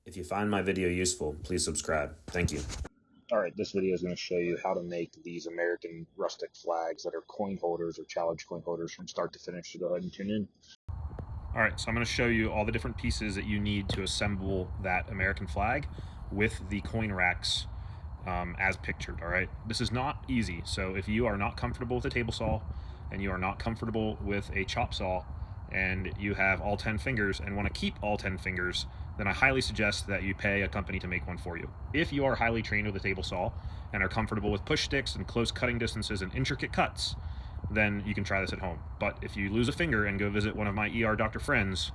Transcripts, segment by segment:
If you find my video useful, please subscribe. Thank you. All right, this video is going to show you how to make these American rustic flags that are coin holders or challenge coin holders from start to finish. So go ahead and tune in. All right, so I'm going to show you all the different pieces that you need to assemble that American flag with the coin racks as pictured. All right, this is not easy. So if you are not comfortable with a table saw and you are not comfortable with a chop saw and you have all 10 fingers and want to keep all 10 fingers, then I highly suggest that you pay a company to make one for you. If you are highly trained with a table saw and are comfortable with push sticks and close cutting distances and intricate cuts, then you can try this at home. But if you lose a finger and go visit one of my ER doctor friends,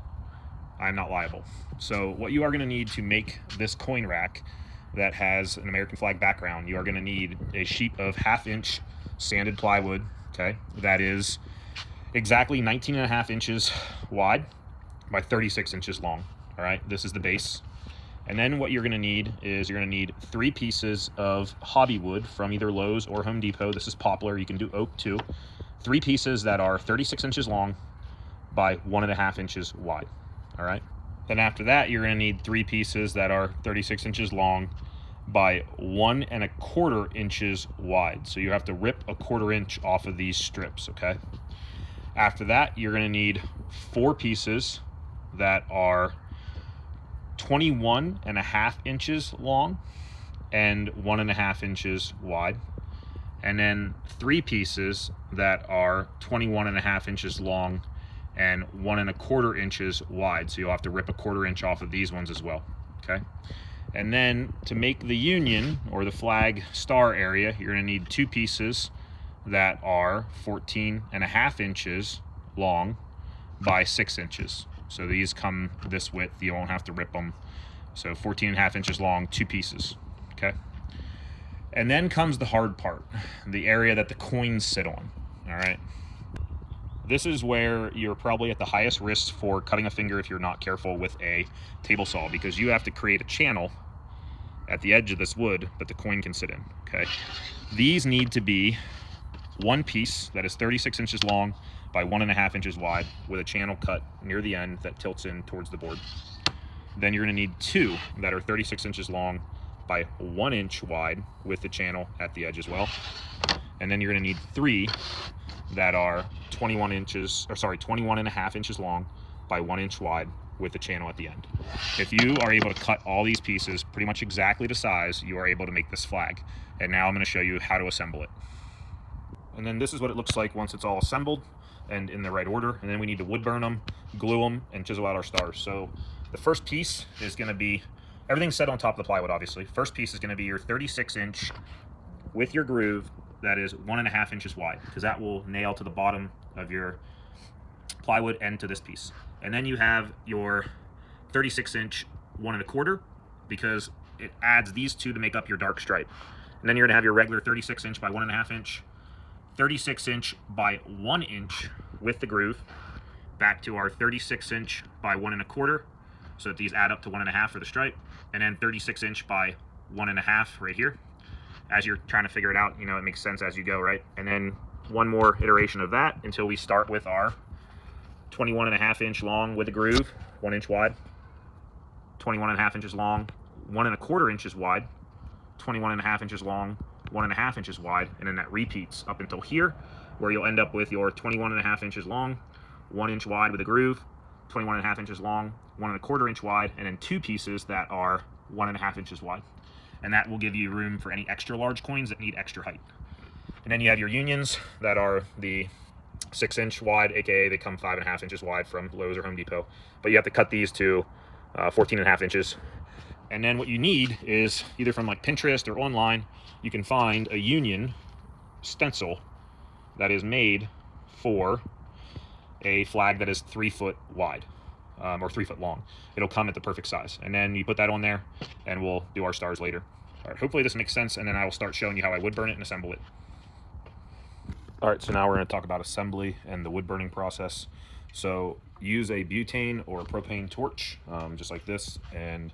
I'm not liable. So what you are going to need to make this coin rack that has an American flag background, you are going to need a sheet of 1/2 inch sanded plywood, okay, that is exactly 19.5 inches wide by 36 inches long. All right, this is the base. And then what you're going to need is you're going to need 3 pieces of hobby wood from either Lowe's or Home Depot. This is poplar. You can do oak too. 3 pieces that are 36 inches long by 1.5 inches wide. All right. Then after that, you're going to need 3 pieces that are 36 inches long by 1.25 inches wide. So you have to rip a 1/4 inch off of these strips. Okay. After that, you're going to need 4 pieces that are 21.5 inches long and 1.5 inches wide, and then 3 pieces that are 21.5 inches long and 1.25 inches wide. So you'll have to rip a 1/4 inch off of these ones as well. Okay. And then to make the union or the flag star area, you're going to need 2 pieces that are 14.5 inches long by 6 inches. So these come this width, you won't have to rip them. So 14.5 inches long, 2 pieces, okay? And then comes the hard part, the area that the coins sit on, all right? This is where you're probably at the highest risk for cutting a finger if you're not careful with a table saw, because you have to create a channel at the edge of this wood that the coin can sit in, okay? These need to be 1 piece that is 36 inches long by 1.5 inches wide with a channel cut near the end that tilts in towards the board. Then you're going to need 2 that are 36 inches long by 1 inch wide with the channel at the edge as well. And then you're going to need 3 that are 21.5 inches long by 1 inch wide with the channel at the end. If you are able to cut all these pieces pretty much exactly to size, you are able to make this flag. And now I'm going to show you how to assemble it. And then this is what it looks like once it's all assembled and in the right order. And then we need to wood burn them, glue them, and chisel out our stars. So the first piece is going to be, everything's set on top of the plywood, obviously. First piece is going to be your 36 inch with your groove that is 1.5 inches wide, because that will nail to the bottom of your plywood and to this piece. And then you have your 36 inch 1.25, because it adds these 2 to make up your dark stripe. And then you're going to have your regular 36 inch by 1.5 inch, 36 inch by 1 inch with the groove, back to our 36 inch by 1.25, so that these add up to 1.5 for the stripe, and then 36 inch by 1.5 right here. As you're trying to figure it out, you know, it makes sense as you go, right? And then 1 more iteration of that until we start with our 21.5 inch long with a groove, 1 inch wide, 21.5 inches long, 1.25 inches wide, 21.5 inches long, 1.5 inches wide, and then that repeats up until here, where you'll end up with your 21.5 inches long, 1 inch wide with a groove, 21.5 inches long, 1.25 inch wide, and then 2 pieces that are 1.5 inches wide. And that will give you room for any extra large coins that need extra height. And then you have your unions that are the 6 inch wide, aka they come 5.5 inches wide from Lowe's or Home Depot, but you have to cut these to 14.5 inches. And then what you need is either from like Pinterest or online, you can find a union stencil that is made for a flag that is 3 foot wide or 3 foot long. It'll come at the perfect size. And then you put that on there and we'll do our stars later. All right, hopefully this makes sense, and then I will start showing you how I wood burn it and assemble it. All right, so now we're going to talk about assembly and the wood burning process. So use a butane or a propane torch, just like this, and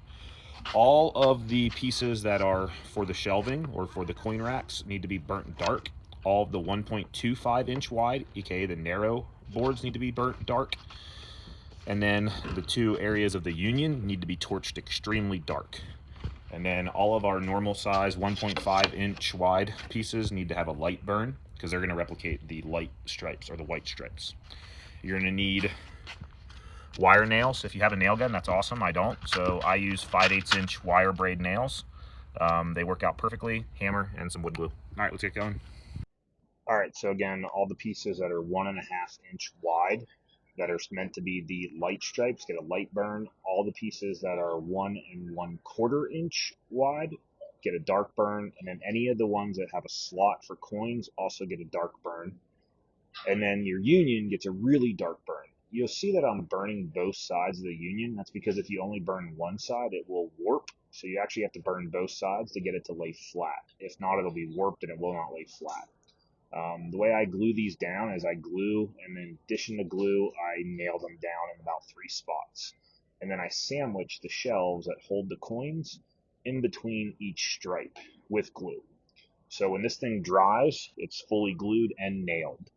all of the pieces that are for the shelving or for the coin racks need to be burnt dark. All of the 1.25 inch wide, aka the narrow boards, need to be burnt dark. And then the two areas of the union need to be torched extremely dark. And then all of our normal size 1.5 inch wide pieces need to have a light burn because they're going to replicate the light stripes or the white stripes. You're going to need wire nails. If you have a nail gun, that's awesome. I don't, so I use 5/8 inch wire braid nails. They work out perfectly. Hammer and some wood glue. All right, let's get going. All right, so again, all the pieces that are 1.5 inch wide that are meant to be the light stripes get a light burn. All the pieces that are 1 1/4 inch wide get a dark burn, and then any of the ones that have a slot for coins also get a dark burn. And then your union gets a really dark burn. You'll see that I'm burning both sides of the union. That's because if you only burn one side, it will warp. So you actually have to burn both sides to get it to lay flat. If not, it'll be warped and it will not lay flat. The way I glue these down is I glue, and in addition to glue, I nail them down in about 3 spots. And then I sandwich the shelves that hold the coins in between each stripe with glue. So when this thing dries, it's fully glued and nailed.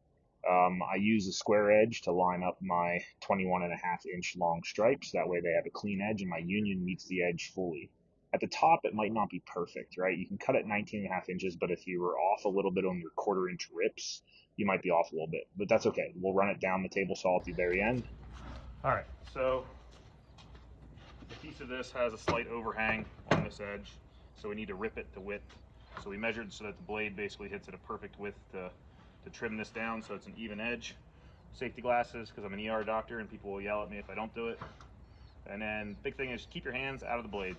I use a square edge to line up my 21.5 inch long stripes. That way they have a clean edge and my union meets the edge fully. At the top, it might not be perfect, right? You can cut it 19.5 inches, but if you were off a little bit on your 1/4 inch rips, you might be off a little bit, but that's okay. We'll run it down the table saw at the very end. All right, so a piece of this has a slight overhang on this edge, so we need to rip it to width. So we measured so that the blade basically hits at a perfect width to trim this down so it's an even edge. Safety glasses, because I'm an ER doctor and people will yell at me if I don't do it. And then big thing is keep your hands out of the blade.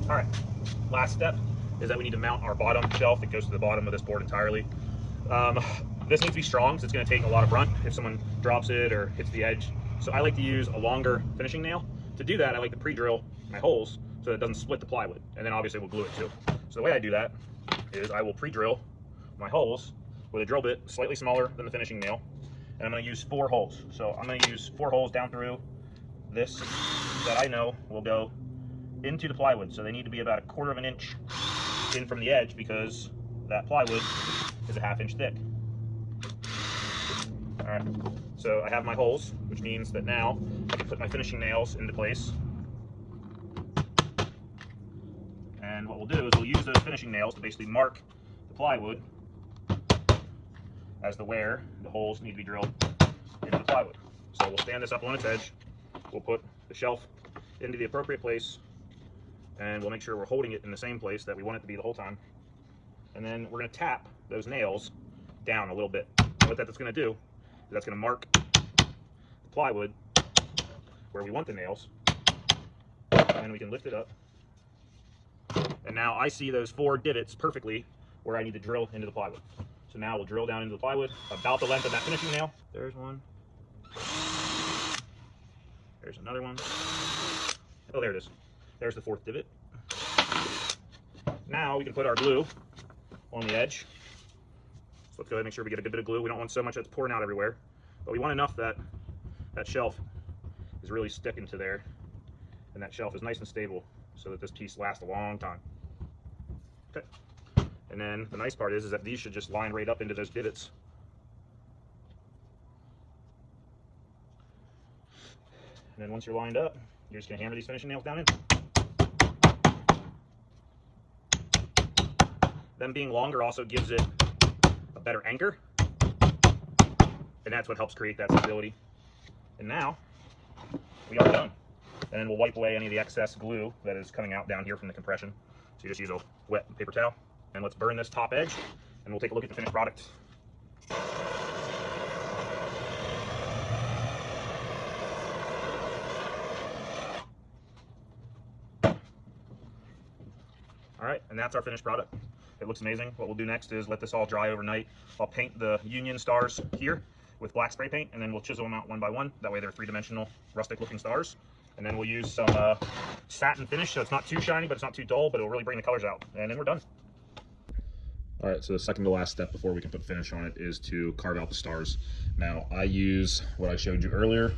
All right, last step is that we need to mount our bottom shelf. It goes to the bottom of this board entirely. This needs to be strong, so it's going to take a lot of brunt if someone drops it or hits the edge. So I like to use a longer finishing nail. To do that, I like to pre-drill my holes so that it doesn't split the plywood, and then obviously we'll glue it too. So the way I do that is I will pre-drill my holes with a drill bit slightly smaller than the finishing nail, and I'm going to use 4 holes. So I'm going to use 4 holes down through this that I know will go into the plywood, so they need to be about 1/4 inch in from the edge because that plywood is a 1/2 inch thick. All right, so I have my holes, which means that now I can put my finishing nails into place. And what we'll do is we'll use those finishing nails to basically mark the plywood as where the holes need to be drilled into the plywood. So we'll stand this up on its edge, we'll put the shelf into the appropriate place, and we'll make sure we're holding it in the same place that we want it to be the whole time. And then we're going to tap those nails down a little bit. And what that's going to do is that's going to mark the plywood where we want the nails, and then we can lift it up. And now I see those 4 divots perfectly where I need to drill into the plywood. So now we'll drill down into the plywood about the length of that finishing nail. There's one. There's another one. Oh, there it is. There's the 4th divot. Now we can put our glue on the edge. So let's go ahead and make sure we get a good bit of glue. We don't want so much that's pouring out everywhere, but we want enough that that shelf is really sticking to there, and that shelf is nice and stable so that this piece lasts a long time. Okay. And then the nice part is that these should just line right up into those divots. And then once you're lined up, you're just going to hammer these finishing nails down in. Them being longer also gives it a better anchor, and that's what helps create that stability. And now we are done. And then we'll wipe away any of the excess glue that is coming out down here from the compression. So you just use a wet paper towel, and let's burn this top edge, and we'll take a look at the finished product. All right, and that's our finished product. It looks amazing. What we'll do next is let this all dry overnight. I'll paint the union stars here with black spray paint, and then we'll chisel them out one by one. That way they're 3-dimensional, rustic looking stars. And then we'll use some satin finish, so it's not too shiny, but it's not too dull, but it'll really bring the colors out. And then we're done. All right, so the second to last step before we can put finish on it is to carve out the stars. Now, I use what I showed you earlier,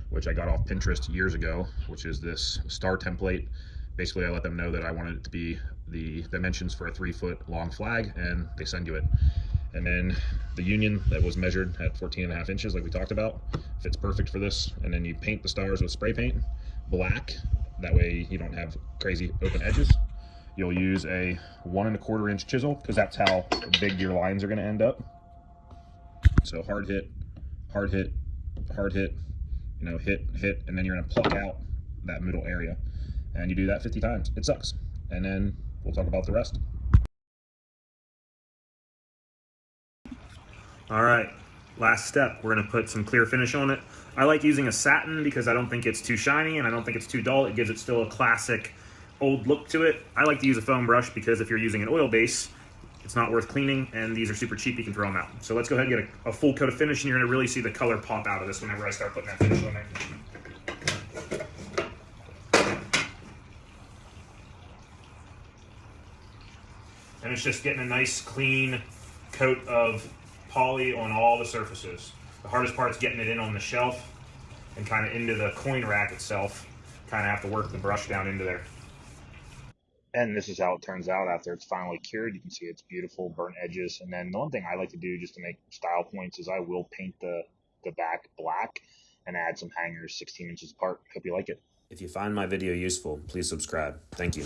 which I got off Pinterest years ago, which is this star template. Basically, I let them know that I wanted it to be the dimensions for a 3-foot long flag, and they send you it. And then the union that was measured at 14.5 inches, like we talked about, fits perfect for this. And then you paint the stars with spray paint, black. That way you don't have crazy open edges. You'll use a 1¼ inch chisel, because that's how big your lines are going to end up. So hard hit, hard hit, hard hit, you know, hit, hit, and then you're going to pluck out that middle area. And you do that 50 times. It sucks. And then we'll talk about the rest. All right, last step. We're gonna put some clear finish on it. I like using a satin because I don't think it's too shiny and I don't think it's too dull. It gives it still a classic old look to it. I like to use a foam brush because if you're using an oil base, it's not worth cleaning, and these are super cheap. You can throw them out. So let's go ahead and get a full coat of finish, and you're gonna really see the color pop out of this whenever I start putting that finish on there. And it's just getting a nice clean coat of poly on all the surfaces. The hardest part is getting it in on the shelf and kind of into the coin rack itself. Kind of have to work the brush down into there. And this is how it turns out after it's finally cured. You can see it's beautiful, burnt edges. And then the one thing I like to do just to make style points is I will paint the back black and add some hangers 16 inches apart. Hope you like it. If you find my video useful, please subscribe. Thank you.